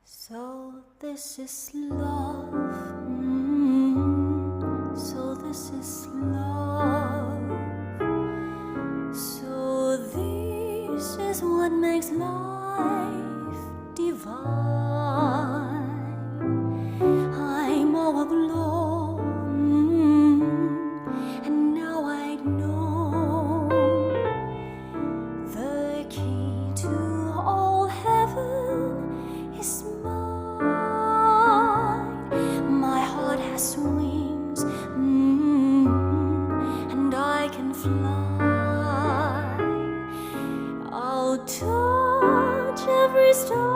So this is love. So this is love. So this is what makes life divine. I'm all aglow, and now I know the key to all heaven is mine. My heart has wings, and I can fly. I'll touch every star